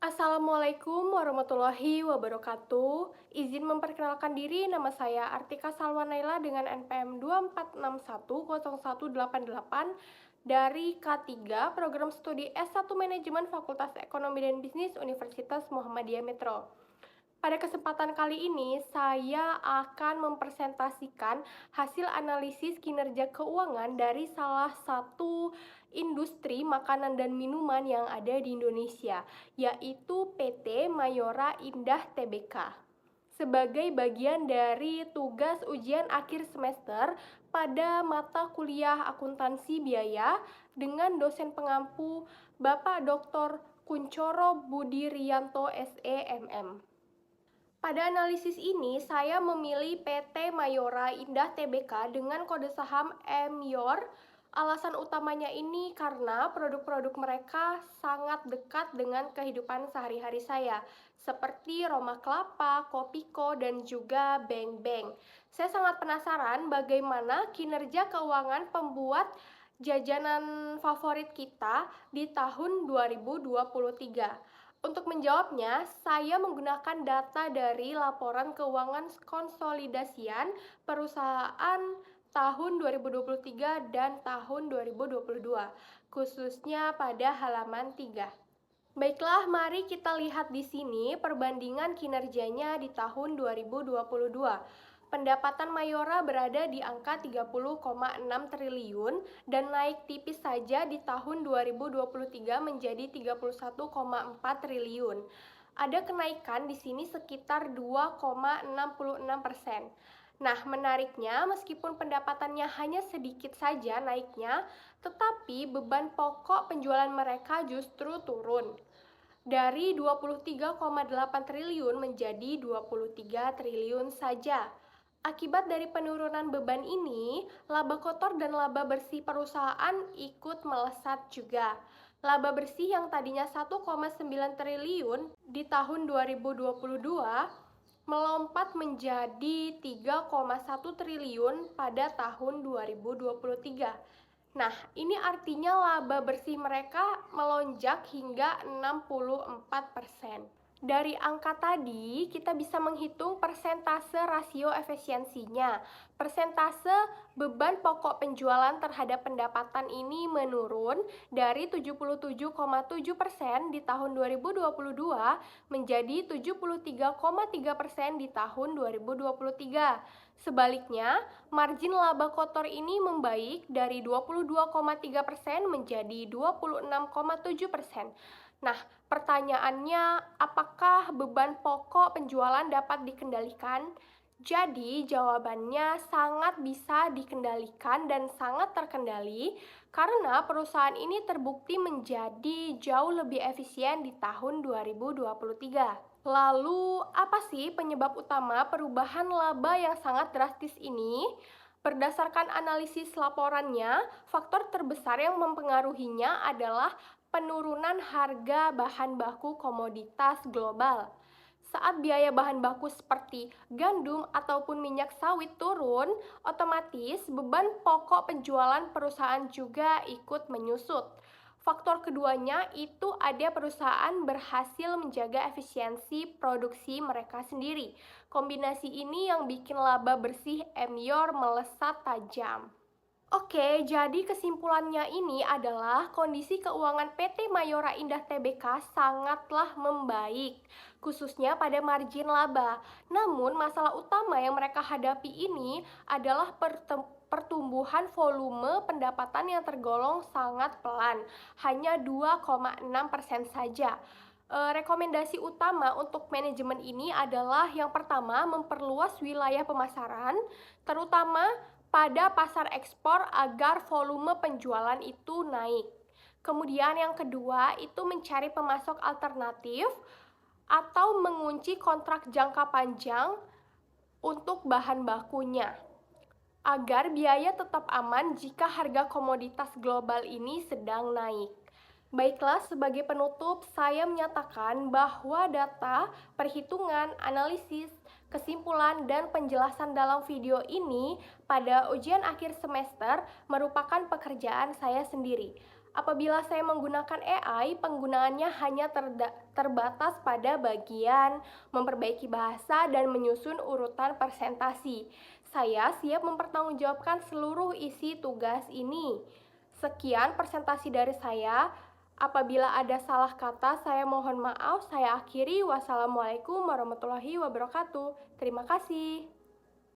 Assalamualaikum warahmatullahi wabarakatuh. Izin memperkenalkan diri, nama saya Artika Salwanaila dengan NPM 24610188 dari K3 Program Studi S1 Manajemen Fakultas Ekonomi dan Bisnis Universitas Muhammadiyah Metro. Pada kesempatan kali ini, saya akan mempresentasikan hasil analisis kinerja keuangan dari salah satu industri makanan dan minuman yang ada di Indonesia, yaitu PT Mayora Indah Tbk. Sebagai bagian dari tugas ujian akhir semester pada mata kuliah akuntansi biaya dengan dosen pengampu Bapak Dr. Kuncoro Budi Rianto SEMM. Pada analisis ini, saya memilih PT Mayora Indah Tbk dengan kode saham MYOR. Alasan utamanya ini karena produk-produk mereka sangat dekat dengan kehidupan sehari-hari saya, seperti Roma Kelapa, Kopiko, dan juga Beng Beng. Saya sangat penasaran bagaimana kinerja keuangan pembuat jajanan favorit kita di tahun 2023. Untuk menjawabnya, saya menggunakan data dari laporan keuangan konsolidasian perusahaan tahun 2023 dan tahun 2022, khususnya pada halaman 3. Baiklah, mari kita lihat di sini perbandingan kinerjanya di tahun 2022. Pendapatan Mayora berada di angka 30,6 triliun dan naik tipis saja di tahun 2023 menjadi 31,4 triliun. Ada kenaikan di sini sekitar 2,66%. Nah, menariknya meskipun pendapatannya hanya sedikit saja naiknya, tetapi beban pokok penjualan mereka justru turun dari 23,8 triliun menjadi 23 triliun saja. Akibat dari penurunan beban ini, laba kotor dan laba bersih perusahaan ikut melesat juga. Laba bersih yang tadinya 1,9 triliun di tahun 2022 melompat menjadi 3,1 triliun pada tahun 2023. Nah, ini artinya laba bersih mereka melonjak hingga 64%. Dari angka tadi, kita bisa menghitung persentase rasio efisiensinya. Persentase beban pokok penjualan terhadap pendapatan ini menurun dari 77,7% di tahun 2022 menjadi 73,3% di tahun 2023. Sebaliknya, margin laba kotor ini membaik dari 22,3% menjadi 26,7%. Nah, pertanyaannya, apakah beban pokok penjualan dapat dikendalikan? Jadi, jawabannya sangat bisa dikendalikan dan sangat terkendali karena perusahaan ini terbukti menjadi jauh lebih efisien di tahun 2023. Lalu, apa sih penyebab utama perubahan laba yang sangat drastis ini? Berdasarkan analisis laporannya, faktor terbesar yang mempengaruhinya adalah penurunan harga bahan baku komoditas global. Saat biaya bahan baku seperti gandum ataupun minyak sawit turun, otomatis beban pokok penjualan perusahaan juga ikut menyusut. Faktor keduanya itu ada perusahaan berhasil menjaga efisiensi produksi mereka sendiri. Kombinasi ini yang bikin laba bersih Emyor melesat tajam. Oke, jadi kesimpulannya ini adalah kondisi keuangan PT Mayora Indah Tbk sangatlah membaik, khususnya pada margin laba. Namun, masalah utama yang mereka hadapi ini adalah pertumbuhan volume pendapatan yang tergolong sangat pelan, hanya 2,6% saja. Rekomendasi utama untuk manajemen ini adalah yang pertama, memperluas wilayah pemasaran, terutama pada pasar ekspor agar volume penjualan itu naik. Kemudian yang kedua itu mencari pemasok alternatif atau mengunci kontrak jangka panjang untuk bahan bakunya agar biaya tetap aman jika harga komoditas global ini sedang naik. Baiklah, sebagai penutup, saya menyatakan bahwa data, perhitungan, analisis, kesimpulan, dan penjelasan dalam video ini pada ujian akhir semester merupakan pekerjaan saya sendiri. Apabila saya menggunakan AI, penggunaannya hanya terbatas pada bagian memperbaiki bahasa dan menyusun urutan presentasi. Saya siap mempertanggungjawabkan seluruh isi tugas ini. Sekian presentasi dari saya. Apabila ada salah kata, saya mohon maaf. Saya akhiri. Wassalamualaikum warahmatullahi wabarakatuh. Terima kasih.